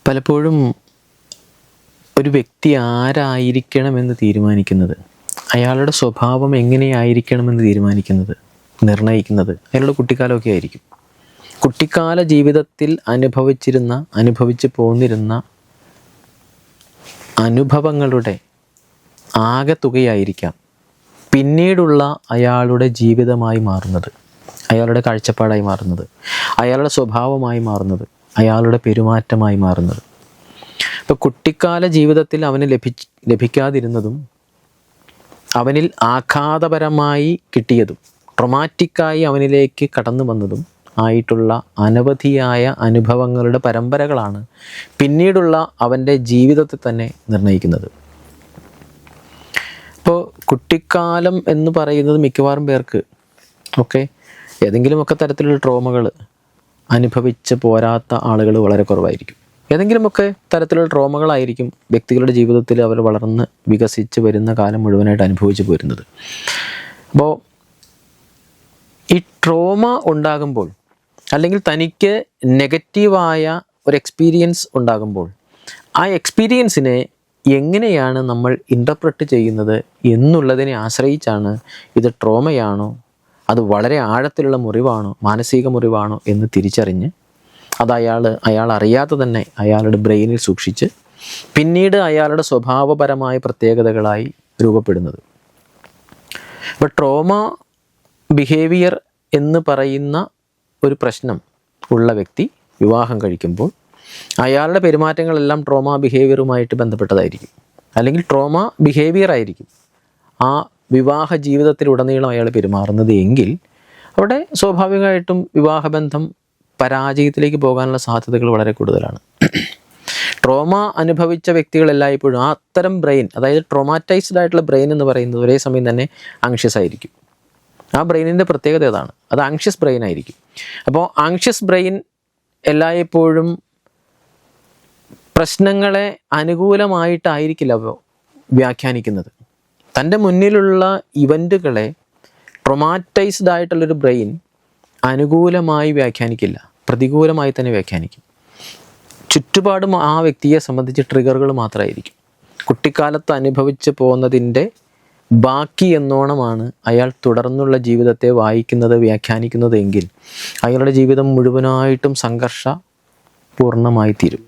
പലപ്പോഴും ഒരു വ്യക്തി ആരായിരിക്കണമെന്ന് തീരുമാനിക്കുന്നത്, അയാളുടെ സ്വഭാവം എങ്ങനെയായിരിക്കണമെന്ന് നിർണ്ണയിക്കുന്നത് അയാളുടെ കുട്ടിക്കാലമൊക്കെ ആയിരിക്കും. കുട്ടിക്കാല ജീവിതത്തിൽ അനുഭവിച്ച് പോന്നിരുന്ന അനുഭവങ്ങളുടെ ആകെത്തുകയായിരിക്കാം പിന്നീടുള്ള അയാളുടെ ജീവിതമായി മാറുന്നത്, അയാളുടെ കാഴ്ചപ്പാടായി മാറുന്നത്, അയാളുടെ സ്വഭാവമായി മാറുന്നത്, അയാളുടെ പെരുമാറ്റമായി മാറുന്നത്. ഇപ്പോൾ കുട്ടിക്കാല ജീവിതത്തിൽ അവന് ലഭിക്കാതിരുന്നതും അവനിൽ ആഘാതപരമായി കിട്ടിയതും ട്രൊമാറ്റിക്കായി അവനിലേക്ക് കടന്നു വന്നതും ആയിട്ടുള്ള അനവധിയായ അനുഭവങ്ങളുടെ പരമ്പരകളാണ് പിന്നീടുള്ള അവൻ്റെ ജീവിതത്തെ തന്നെ നിർണ്ണയിക്കുന്നത്. ഇപ്പോൾ കുട്ടിക്കാലം എന്ന് പറയുന്നത് മിക്കവാറും പേർക്ക് ഏതെങ്കിലുമൊക്കെ തരത്തിലുള്ള ട്രോമകൾ അനുഭവിച്ച് പോരാത്ത ആളുകൾ വളരെ കുറവായിരിക്കും. ഏതെങ്കിലുമൊക്കെ തരത്തിലുള്ള ട്രോമകളായിരിക്കും വ്യക്തികളുടെ ജീവിതത്തിൽ അവർ വളർന്ന് വികസിച്ച് വരുന്ന കാലം മുഴുവനായിട്ട് അനുഭവിച്ച് പോരുന്നത്. അപ്പോൾ ഈ ട്രോമ ഉണ്ടാകുമ്പോൾ, അല്ലെങ്കിൽ തനിക്ക് നെഗറ്റീവായ ഒരു എക്സ്പീരിയൻസ് ഉണ്ടാകുമ്പോൾ, ആ എക്സ്പീരിയൻസിനെ എങ്ങനെയാണ് നമ്മൾ ഇൻ്റർപ്രറ്റ് ചെയ്യുന്നത് എന്നുള്ളതിനെ ആശ്രയിച്ചാണ് ഇത് ട്രോമയാണോ, അത് വളരെ ആഴത്തിലുള്ള മുറിവാണോ, മാനസിക മുറിവാണോ എന്ന് തിരിച്ചറിഞ്ഞ് അത് അയാൾ അറിയാതെ തന്നെ അയാളുടെ ബ്രെയിനിൽ സൂക്ഷിച്ച് പിന്നീട് അയാളുടെ സ്വഭാവപരമായ പ്രത്യേകതകളായി രൂപപ്പെടുന്നത്. അപ്പോൾ ട്രോമ ബിഹേവിയർ എന്ന് പറയുന്ന ഒരു പ്രശ്നം ഉള്ള വ്യക്തി വിവാഹം കഴിക്കുമ്പോൾ അയാളുടെ പെരുമാറ്റങ്ങളെല്ലാം ട്രോമ ബിഹേവിയറുമായിട്ട് ബന്ധപ്പെട്ടതായിരിക്കും, അല്ലെങ്കിൽ ട്രോമ ബിഹേവിയർ ആയിരിക്കും ആ വിവാഹ ജീവിതത്തിലുടനീളം അയാൾ പെരുമാറുന്നത് എങ്കിൽ അവിടെ സ്വാഭാവികമായിട്ടും വിവാഹബന്ധം പരാജയത്തിലേക്ക് പോകാനുള്ള സാധ്യതകൾ വളരെ കൂടുതലാണ്. ട്രോമ അനുഭവിച്ച വ്യക്തികളെല്ലായ്പ്പോഴും ആ അത്തരം ബ്രെയിൻ, അതായത് ട്രോമാറ്റൈസ്ഡ് ആയിട്ടുള്ള ബ്രെയിൻ എന്ന് പറയുന്നത് ഒരേ സമയം തന്നെ ആങ്ഷ്യസ് ആയിരിക്കും. ആ ബ്രെയിനിൻ്റെ പ്രത്യേകത ഏതാണ്? അത് ആങ്ഷ്യസ് ബ്രെയിൻ ആയിരിക്കും. അപ്പോൾ ആങ്ഷ്യസ് ബ്രെയിൻ എല്ലായ്പ്പോഴും പ്രശ്നങ്ങളെ അനുകൂലമായിട്ടായിരിക്കില്ല വ്യാഖ്യാനിക്കുന്നത്. തൻ്റെ മുന്നിലുള്ള ഇവൻറ്റുകളെ ട്രോമാറ്റൈസ്ഡ് ആയിട്ടുള്ളൊരു ബ്രെയിൻ അനുകൂലമായി വ്യാഖ്യാനിക്കില്ല, പ്രതികൂലമായി തന്നെ വ്യാഖ്യാനിക്കും. ചുറ്റുപാടും ആ വ്യക്തിയെ സംബന്ധിച്ച് ട്രിഗറുകൾ മാത്രമായിരിക്കും. കുട്ടിക്കാലത്ത് അനുഭവിച്ച് പോകുന്നതിൻ്റെ ബാക്കി എന്നോണമാണ് അയാൾ തുടർന്നുള്ള ജീവിതത്തെ വായിക്കുന്നത്, വ്യാഖ്യാനിക്കുന്നത് എങ്കിൽ അയാളുടെ ജീവിതം മുഴുവനായിട്ടും സംഘർഷപൂർണ്ണമായി തീരും.